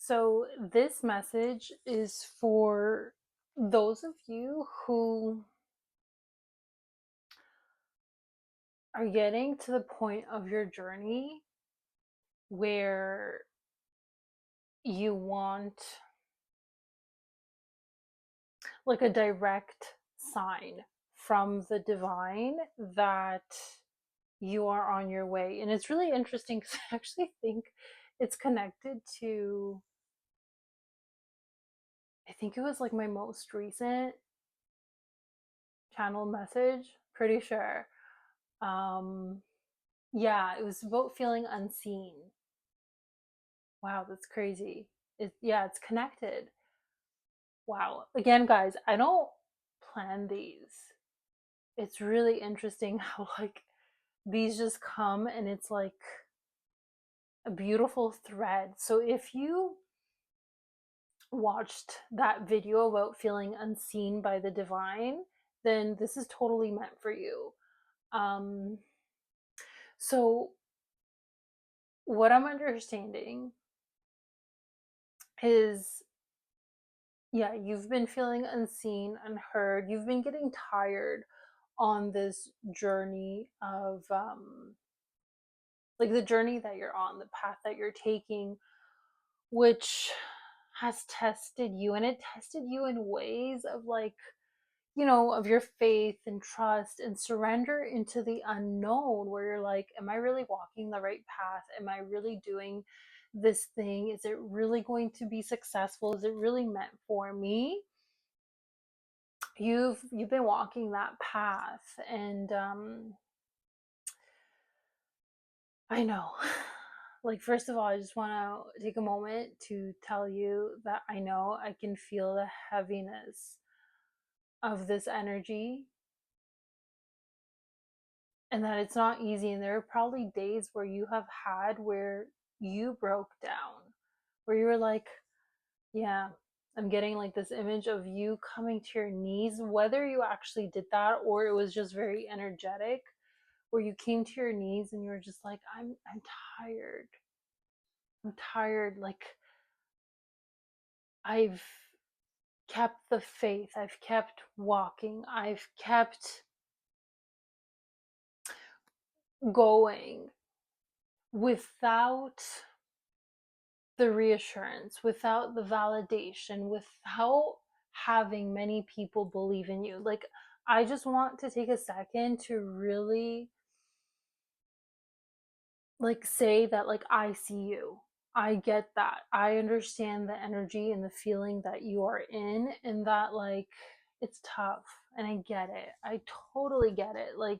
So, this message is for those of you who are getting to the point of your journey where you want like a direct sign from the divine that you are on your way. And it's really interesting because I actually think it's connected to, I think it was like my most recent channel message, pretty sure. Um, Yeah, it was about feeling unseen. Wow, that's crazy. It's connected. Wow. Again, guys, I don't plan these. It's really interesting how like these just come and it's like a beautiful thread. So if you watched that video about feeling unseen by the divine, then this is totally meant for you. Um so what I'm understanding is, yeah, you've been feeling unseen, unheard. You've been getting tired on this journey of, like the journey that you're on, the path that you're taking, which has tested you. And it tested you in ways of like, of your faith and trust and surrender into the unknown, where you're like, am I really walking the right path? Am I really doing this thing? Is it really going to be successful? Is it really meant for me? You've been walking that path, and I know. Like, first of all, I just want to take a moment to tell you that I know I can feel the heaviness of this energy, and that it's not easy. And there are probably days where you have had where you broke down, where you were like, yeah, I'm getting like this image of you coming to your knees, whether you actually did that or it was just very energetic, where you came to your knees and you were just like, I'm tired. I'm tired. Like, I've kept the faith. I've kept walking. I've kept going without the reassurance, without the validation, without having many people believe in you. Like, I just want to take a second to really like say that, like, I see you. I get that. I understand the energy and the feeling that you are in, and that like it's tough, and I get it. I totally get it. Like,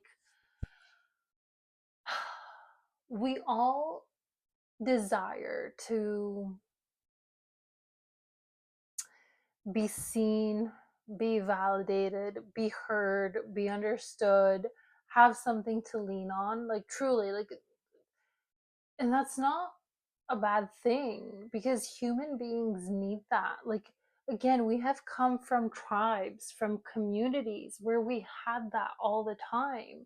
we all desire to be seen, be validated, be heard, be understood, have something to lean on, like truly, like, and that's not a bad thing because human beings need that. Like, again, we have come from tribes, from communities where we had that all the time.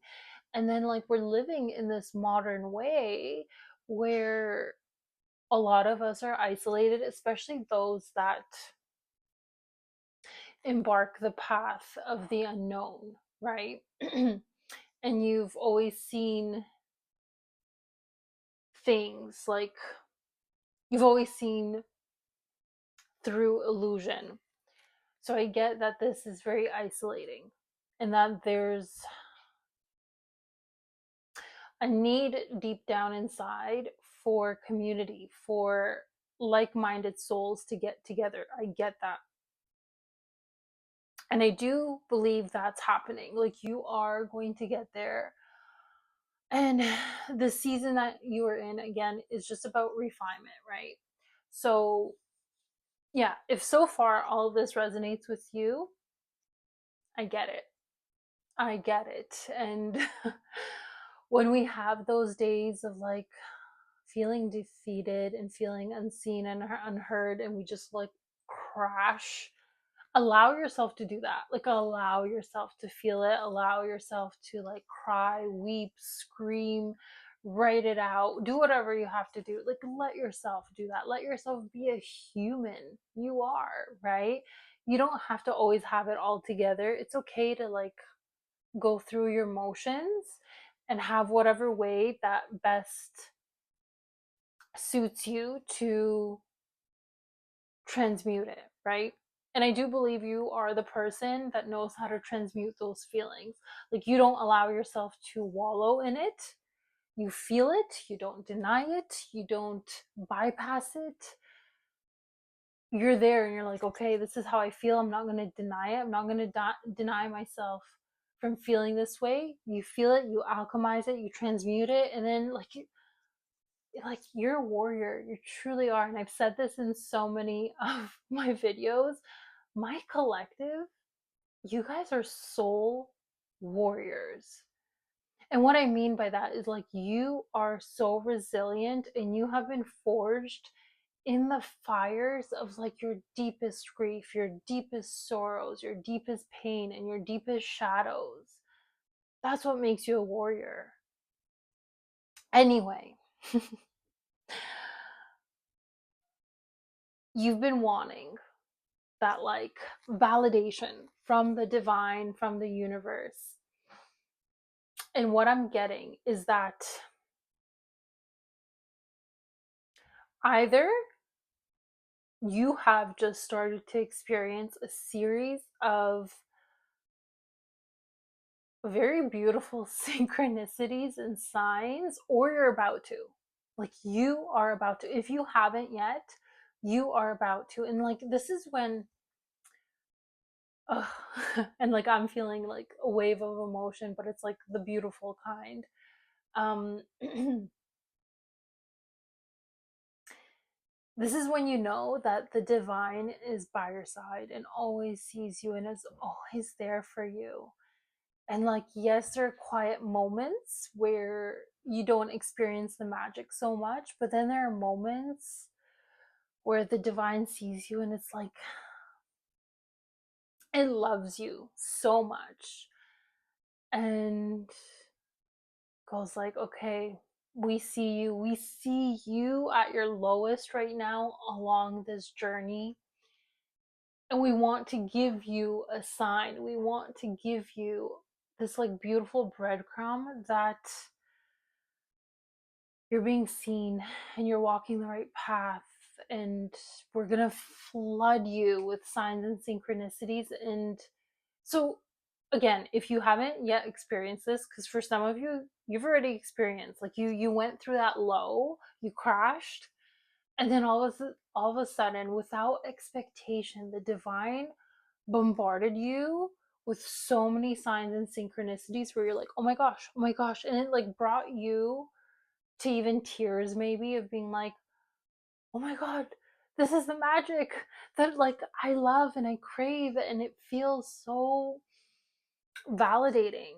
And then, like, we're living in this modern way where a lot of us are isolated, especially those that embark the path of the unknown, right? And you've always seen things like, you've always seen through illusion. So I get that this is very isolating and that there's a need deep down inside for community, for like minded souls to get together. I get that. And I do believe that's happening. Like, you are going to get there. And the season that you are in, again, is just about refinement, right? So, yeah, if so far all of this resonates with you, I get it. I get it. And when we have those days of like feeling defeated and feeling unseen and unheard, and we just like crash, allow yourself to do that. Like, allow yourself to feel it, allow yourself to like cry, weep, scream, write it out, do whatever you have to do. Like, let yourself do that. Let yourself be a human. You are, right? You don't have to always have it all together. It's okay to like go through your motions and have whatever way that best suits you to transmute it, right? And I do believe you are the person that knows how to transmute those feelings. Like, you don't allow yourself to wallow in it. You feel it, you don't deny it, you don't bypass it. You're there and you're like, okay, this is how I feel. I'm not going to deny it. I'm not going to deny myself from feeling this way. You feel it, you alchemize it, you transmute it, and then like you're a warrior. You truly are. And I've said this in so many of my videos. My collective, you guys are soul warriors. And what I mean by that is like you are so resilient and you have been forged in the fires of like your deepest grief, your deepest sorrows, your deepest pain, and your deepest shadows. That's what makes you a warrior. Anyway, you've been wanting that like validation from the divine, from the universe. And what I'm getting is that either you have just started to experience a series of very beautiful synchronicities and signs, or you're about to. Like, you are about to. If you haven't yet, you are about to. And like, this is when, and like, I'm feeling like a wave of emotion, but it's like the beautiful kind. Um, this is when you know that the divine is by your side and always sees you and is always there for you. And like, yes, there are quiet moments where you don't experience the magic so much, but then there are moments where the divine sees you and it's like, it loves you so much and goes like, okay, we see you at your lowest right now along this journey, and we want to give you a sign. We want to give you this like beautiful breadcrumb that you're being seen and you're walking the right path, and we're going to flood you with signs and synchronicities. And so again, if you haven't yet experienced this, because for some of you, you've already experienced, like, you went through that low, you crashed, and then all of a sudden, without expectation, the divine bombarded you with so many signs and synchronicities where you're like, oh my gosh, and it like brought you to even tears, maybe, of being like, oh my god, this is the magic that like I love and I crave, and it feels so validating,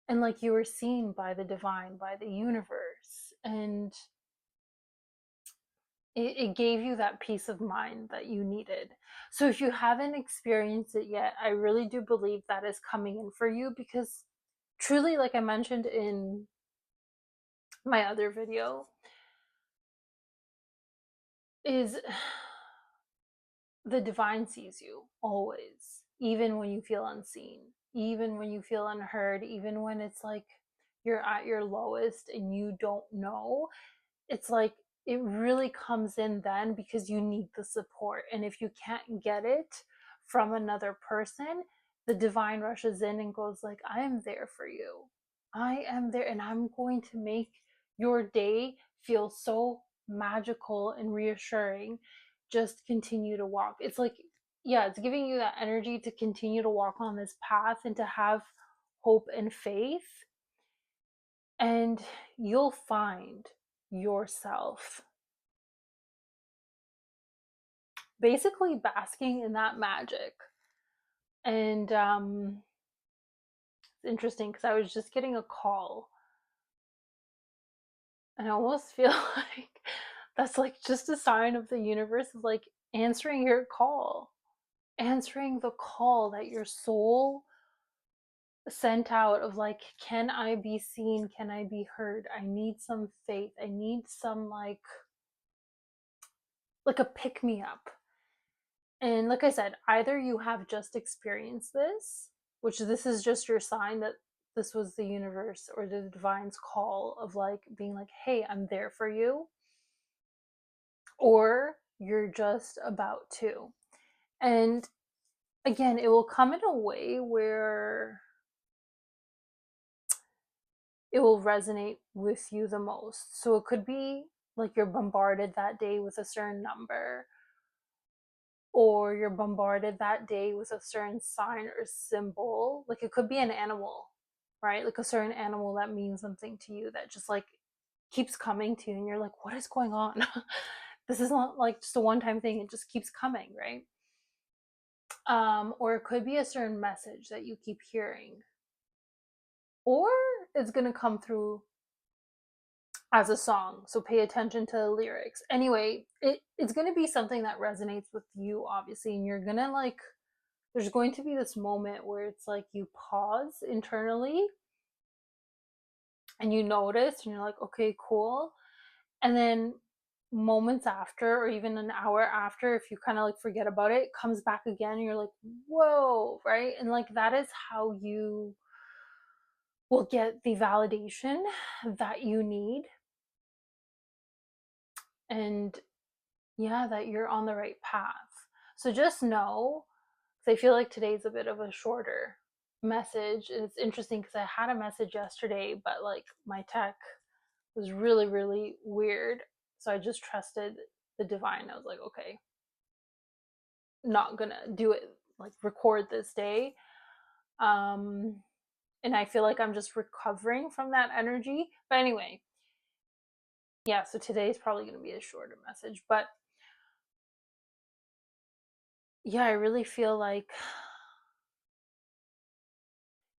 and like you were seen by the divine, by the universe, and it gave you that peace of mind that you needed. So if you haven't experienced it yet, I really do believe that is coming in for you, because truly, like I mentioned in my other video, is the divine sees you always, even when you feel unseen, even when you feel unheard, even when it's like you're at your lowest and you don't know. It's like it really comes in then because you need the support. And if you can't get it from another person, the divine rushes in and goes like, I am there for you. I am there, and I'm going to make your day feel so magical and reassuring. Just continue to walk. It's like, yeah, it's giving you that energy to continue to walk on this path and to have hope and faith, and you'll find yourself basically basking in that magic. And it's interesting because I was just getting a call, and I almost feel like that's like just a sign of the universe of like answering your call, answering the call that your soul sent out of like, can I be seen? Can I be heard? I need some faith. I need some like a pick me up. And like I said, either you have just experienced this, which this is just your sign that this was the universe or the divine's call of like being like, hey, I'm there for you, or you're just about to. And again, it will come in a way where it will resonate with you the most. So it could be like you're bombarded that day with a certain number, or you're bombarded that day with a certain sign or symbol. Like it could be an animal, right? Like a certain animal that means something to you that just like keeps coming to you, and you're like, what is going on? This is not like just a one time thing, it just keeps coming, right? Or it could be a certain message that you keep hearing, or it's going to come through as a song. So pay attention to the lyrics. Anyway, it's going to be something that resonates with you, obviously, and you're going to like, there's going to be this moment where it's like you pause internally and you notice and you're like, okay, cool. And then moments after, or even an hour after, if you kind of like forget about it, it comes back again and you're like, whoa, right? And like that is how you will get the validation that you need. And yeah, that you're on the right path. So just know, because I feel like today's a bit of a shorter message. And it's interesting because I had a message yesterday, but like my tech was really, really weird. So I just trusted the divine. I was like, okay, not gonna do it, like record this day. Um, and I feel like I'm just recovering from that energy. But anyway, yeah, so today is probably gonna be a shorter message. But yeah, I really feel like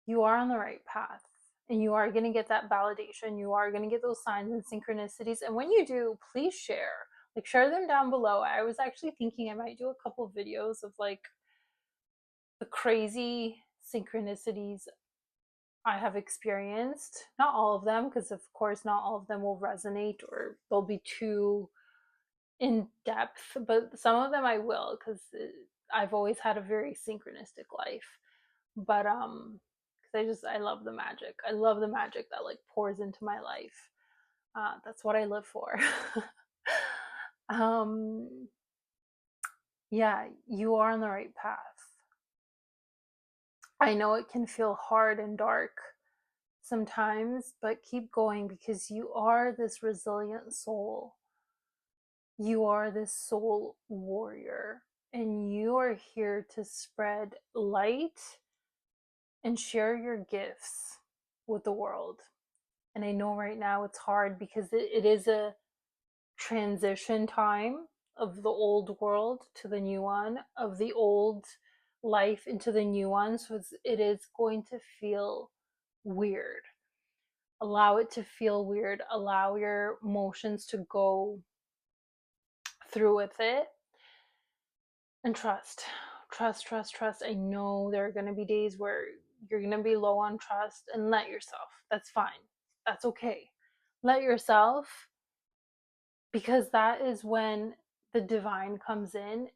you are on the right path, and you are going to get that validation. You are going to get those signs and synchronicities. And when you do, please share. Like, share them down below. I was actually thinking I might do a couple of videos of like the crazy synchronicities I have experienced. Not all of them, because of course, not all of them will resonate or they'll be too in depth, but some of them I will, because I've always had a very synchronistic life. But because I love the magic. I love the magic that like pours into my life. That's what I live for. um yeah, you are on the right path. I know it can feel hard and dark sometimes, but keep going, because you are this resilient soul. You are this soul warrior, and you are here to spread light and share your gifts with the world. And I know right now it's hard because it is a transition time of the old world to the new one, of the old life into the new one. So it is going to feel weird. Allow it to feel weird. Allow your emotions to go through with it, and trust. I know there are going to be days where you're going to be low on trust, and let yourself. That's fine. That's okay. Let yourself, because that is when the divine comes in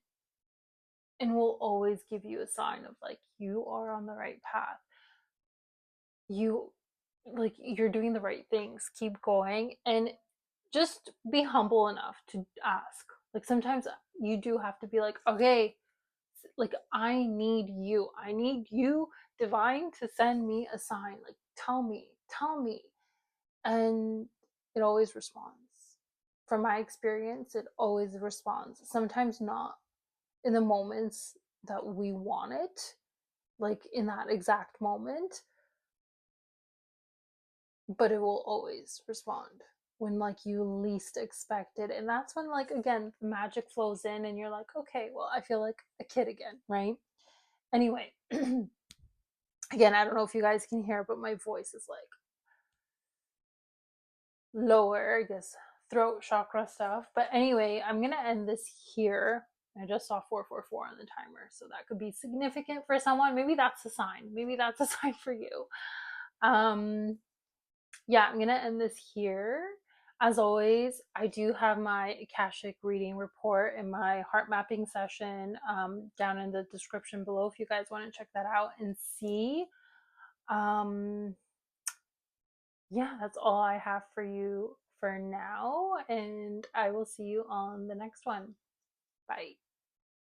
and will always give you a sign of like, you are on the right path. You, like, you're doing the right things. Keep going, and just be humble enough to ask. Like sometimes you do have to be like, okay, like I need you, divine, to send me a sign. Like tell me. And it always responds. From my experience, it always responds. Sometimes not in the moments that we want it, like in that exact moment, but it will always respond when like you least expect it. And that's when, like, again, the magic flows in and you're like, okay, well, I feel like a kid again, right? Anyway, again, I don't know if you guys can hear, but my voice is like lower, I guess, throat chakra stuff. But anyway, I'm gonna end this here. I just saw 444 on the timer, so that could be significant for someone. Maybe that's a sign. Maybe that's a sign for you. Yeah, I'm gonna end this here. As always, I do have my Akashic reading report and my heart mapping session down in the description below if you guys want to check that out and see. Um, yeah, that's all I have for you for now, and I will see you on the next one. Bye.